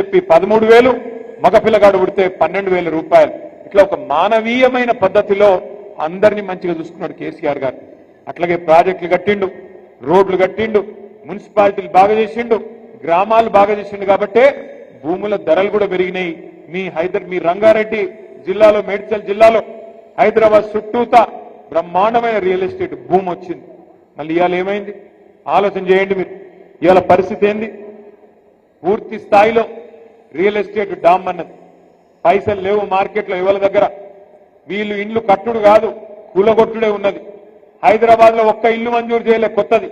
13,000, మగపిల్లగాడు పుడితే 12,000 రూపాయలు. ఇట్లా ఒక మానవీయమైన పద్ధతిలో అందరినీ మంచిగా చూసుకున్నాడు కేసీఆర్ గారు. అట్లాగే ప్రాజెక్టులు కట్టిండు, రోడ్లు కట్టిండు, మున్సిపాలిటీలు బాగా చేసిండు, గ్రామాలు బాగా చేసిండు. కాబట్టే భూముల ధరలు కూడా పెరిగినాయి. మీ రంగారెడ్డి జిల్లాలో, మేడ్చల్ జిల్లాలో, హైదరాబాద్ చుట్టూతా బ్రహ్మాండమైన రియల్ ఎస్టేట్ భూమి వచ్చింది. మళ్ళీ ఇవాళ ఏమైంది ఆలోచన చేయండి మీరు. ఇవాళ పరిస్థితి ఏంది? పూర్తి స్థాయిలో రియల్ ఎస్టేట్ డామ్ అన్నది. పైసలు లేవు మార్కెట్లో ఇవాళ దగ్గర. వీళ్ళు ఇండ్లు కట్టుడు కాదు, కూలగొట్టుడే ఉన్నది. హైదరాబాద్ లో ఒక్క ఇల్లు మంజూరు చేయలే కొత్తది,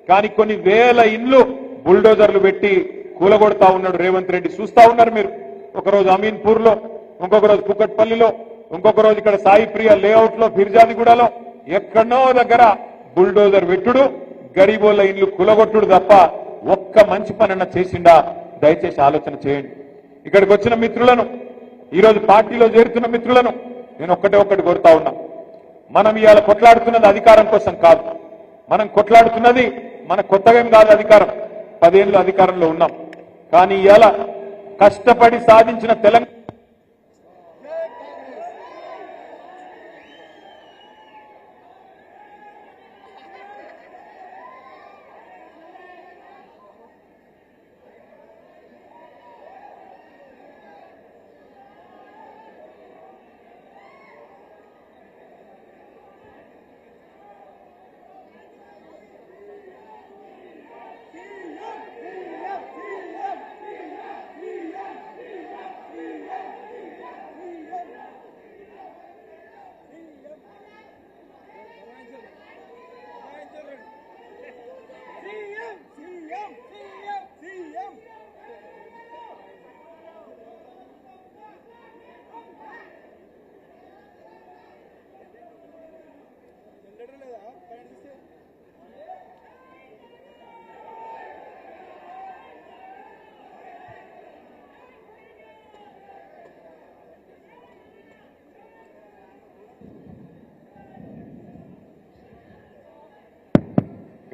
కానీ కొన్ని వేల ఇండ్లు బుల్డోజర్లు పెట్టి కూలగొడతా ఉన్నాడు రేవంత్ రెడ్డి. చూస్తా ఉన్నారు మీరు. ఒకరోజు అమీన్పూర్ లో, ఇంకొక రోజు కుకట్పల్లిలో, ఇంకొక రోజు ఇక్కడ సాయి ప్రియ లేఅవుట్ లో, ఫిర్జాదిగూడలో, ఎక్కడో దగ్గర బుల్డోజర్ పెట్టుడు, గరీబోళ్ళ ఇండ్లు కూలగొట్టుడు తప్ప ఒక్క మంచి పనన్నా చేసిండా? దయచేసి ఆలోచన చేయండి. ఇక్కడికి వచ్చిన మిత్రులను, ఈరోజు పార్టీలో చేరుతున్న మిత్రులను నేను ఒక్కటి కోరుతా ఉన్నా. మనం ఇవాళ కొట్లాడుతున్నది అధికారం కోసం కాదు. మనం కొట్లాడుతున్నది మన కొత్తగా ఏం కాదు అధికారం. 10 ఏళ్ళు అధికారంలో ఉన్నాం. కానీ ఇవాళ కష్టపడి సాధించిన తెలంగాణ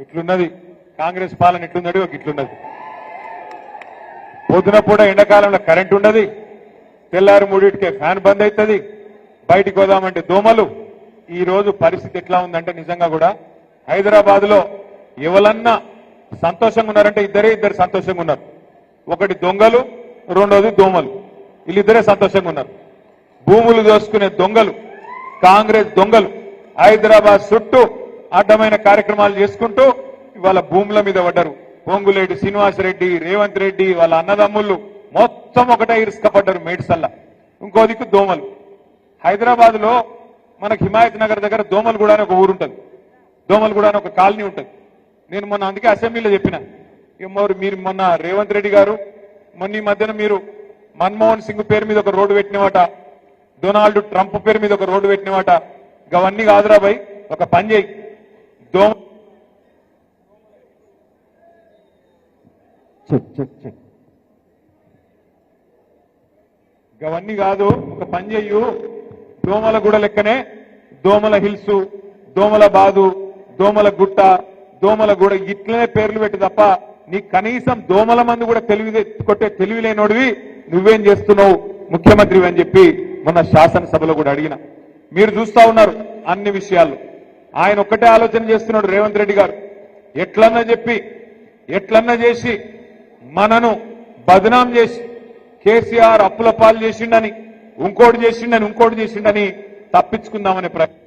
ఇట్లున్నది. కాంగ్రెస్ పాలన ఎట్లున్నది? ఒక ఇట్లున్నది. పొద్దున పూట ఎండాకాలంలో కరెంట్ ఉండదు, తెల్లారి 3టికే ఫ్యాన్ బంద్ అవుతుంది, బయటికి పోదామంటే దోమలు. ఈ రోజు పరిస్థితి ఎట్లా ఉందంటే నిజంగా కూడా హైదరాబాద్ లో ఎవరన్నా సంతోషంగా ఉన్నారంటే ఇద్దరు సంతోషంగా ఉన్నారు. ఒకటి దొంగలు, రెండోది దోమలు. వీళ్ళిద్దరే సంతోషంగా ఉన్నారు. భూములు దోసుకునే దొంగలు, కాంగ్రెస్ దొంగలు హైదరాబాద్ చుట్టూ అడ్డమైన కార్యక్రమాలు చేసుకుంటూ ఇవాళ భూముల మీద పడ్డారు. పొంగులేటి శ్రీనివాసరెడ్డి, రేవంత్ రెడ్డి, వాళ్ళ అన్నదమ్ముళ్ళు మొత్తం ఒకటే ఇరుసుకపడ్డారు మేడ్సల్లా. ఇంకో దిక్కు దోమలు. హైదరాబాద్ లో మనకు హిమాయత్ నగర్ దగ్గర దోమలగూడ అని ఒక ఊరు ఉంటుంది, దోమలగూడ అని ఒక కాలనీ ఉంటుంది. నేను మొన్న అందుకే అసెంబ్లీలో చెప్పిన, మీరు మొన్న రేవంత్ రెడ్డి గారు మొన్న ఈ మధ్యన మీరు మన్మోహన్ సింగ్ పేరు మీద ఒక రోడ్డు పెట్టినవాట, డొనాల్డ్ ట్రంప్ పేరు మీద ఒక రోడ్డు పెట్టినవాట. అవన్నీ కాదురా భయ్, ఒక పని చేయి. అవన్నీ కాదు, ఒక పని చెయ్యు. దోమల గుడ లెక్కనే దోమల హిల్స్, దోమల బాదు, దోమల గుట్ట, దోమల గుడ ఇట్లనే పేర్లు పెట్టి తప్ప నీ కనీసం దోమల మంది కూడా కొట్టే తెలివి లేనోడివి నువ్వేం చేస్తున్నావు ముఖ్యమంత్రి అని చెప్పి మొన్న శాసనసభలో కూడా అడిగిన. మీరు చూస్తా ఉన్నారు అన్ని విషయాల్లో. ఆయన ఒక్కటే ఆలోచన చేస్తున్నాడు రేవంత్ రెడ్డి గారు. ఎట్లన్నా చేసి మనను బదనాం చేసి కేసీఆర్ అప్పుల పాలు చేసిండని, ఇంకోటి చేసిండని తప్పించుకుందామనే ప్రయత్నం.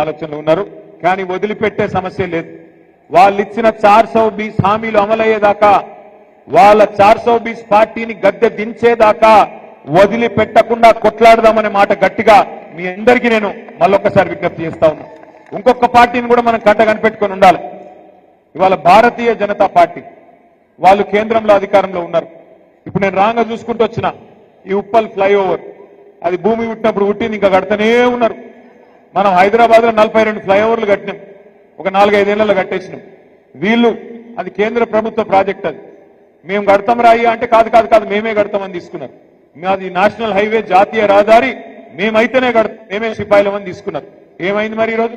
ఆలోచనలు ఉన్నారు, కానీ వదిలిపెట్టే సమస్య లేదు. వాళ్ళు ఇచ్చిన 420 హామీలు అమలయ్యేదాకా, వాళ్ళ 420 పార్టీని గద్దె దించేదాకా వదిలిపెట్టకుండా కొట్లాడదామనే మాట గట్టిగా మీ అందరికీ నేను మళ్ళొక్కసారి విజ్ఞప్తి చేస్తా ఉన్నా. ఇంకొక పార్టీని కూడా మనం కంట కనిపెట్టుకొని ఉండాలి. ఇవాళ భారతీయ జనతా పార్టీ వాళ్ళు కేంద్రంలో అధికారంలో ఉన్నారు. ఇప్పుడు నేను రాంగా చూసుకుంటూ వచ్చిన ఈ ఉప్పల్ ఫ్లైఓవర్, అది భూమి పుట్టినప్పుడు పుట్టింది, ఇంకా కడతనే ఉన్నారు. మనం హైదరాబాద్ లో 42 ఫ్లైఓవర్లు కట్టినాం, ఒక 4-5 ఏళ్లలో కట్టేసినాం. వీళ్ళు అది కేంద్ర ప్రభుత్వ ప్రాజెక్ట్. అది మేము కడతాం రాయి అంటే కాదు కాదు కాదు మేమే కడతామని తీసుకున్నారు. అది నేషనల్ హైవే జాతీయ రహదారి మేమైతేనే కడతాం, మేమే సిపాయిలమని తీసుకున్నారు. ఏమైంది మరి ఈరోజు?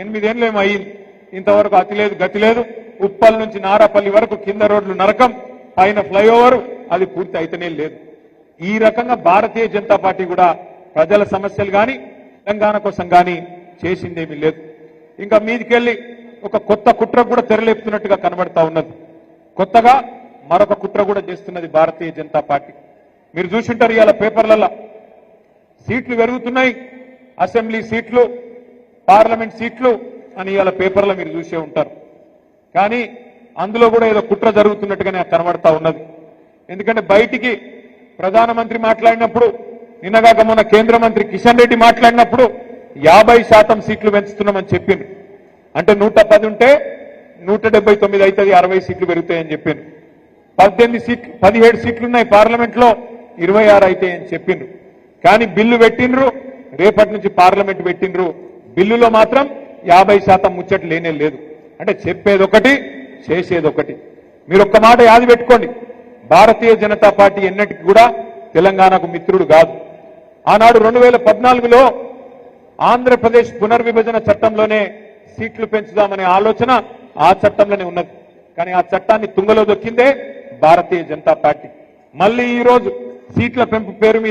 8 ఏళ్ళు ఏమైంది, ఇంతవరకు అతి లేదు గతి లేదు. ఉప్పల్ నుంచి నారాపల్లి వరకు కింద రోడ్లు నరకం, పైన ఫ్లైఓవర్, అది పూర్తి అయితేనే లేదు. ఈ రకంగా భారతీయ జనతా పార్టీ కూడా ప్రజల సమస్యలు కానీ తెలంగాణ కోసం కానీ చేసిందేమీ లేదు. ఇంకా మీదికెళ్ళి ఒక కొత్త కుట్ర కూడా తెరలేపుతున్నట్టుగా కనబడతా ఉన్నది. కొత్తగా మరొక కుట్ర కూడా చేస్తున్నది భారతీయ జనతా పార్టీ. మీరు చూసింటారు ఇవాళ పేపర్లలో సీట్లు పెరుగుతున్నాయి, అసెంబ్లీ సీట్లు, పార్లమెంట్ సీట్లు అని ఇవాళ పేపర్లో మీరు చూసే ఉంటారు. కానీ అందులో కూడా ఏదో కుట్ర జరుగుతున్నట్టుగానే కనబడతా ఉన్నది. ఎందుకంటే బయటికి ప్రధానమంత్రి మాట్లాడినప్పుడు, నిన్నగాక మొన్న కేంద్ర మంత్రి కిషన్ రెడ్డి మాట్లాడినప్పుడు 50% సీట్లు పెంచుతున్నామని చెప్పిండ్రు. అంటే 110 ఉంటే 179 అవుతుంది, 60 సీట్లు పెరుగుతాయని చెప్పిండ్రు. 17 సీట్లున్నాయి పార్లమెంట్ లో, 26 అవుతాయని చెప్పిండ్రు. కానీ బిల్లు పెట్టిండ్రు, రేపటి నుంచి పార్లమెంట్ పెట్టిండ్రు. బిల్లులో మాత్రం 50% ముచ్చట లేనే లేదు. అంటే చెప్పేదొకటి చేసేదొకటి. మీరు ఒక్క మాట యాది పెట్టుకోండి, భారతీయ జనతా పార్టీ ఎన్నటికి కూడా తెలంగాణకు మిత్రుడు కాదు. ఆనాడు 2014లో ఆంధ్రప్రదేశ్ పునర్విభజన చట్టంలోనే సీట్లు పెంచుదామనే ఆలోచన ఆ చట్టంలోనే ఉన్నది. కానీ ఆ చట్టాన్ని తుంగలో దొక్కిందే భారతీయ జనతా పార్టీ. మళ్ళీ ఈ రోజు సీట్ల పెంపు పేరు మీద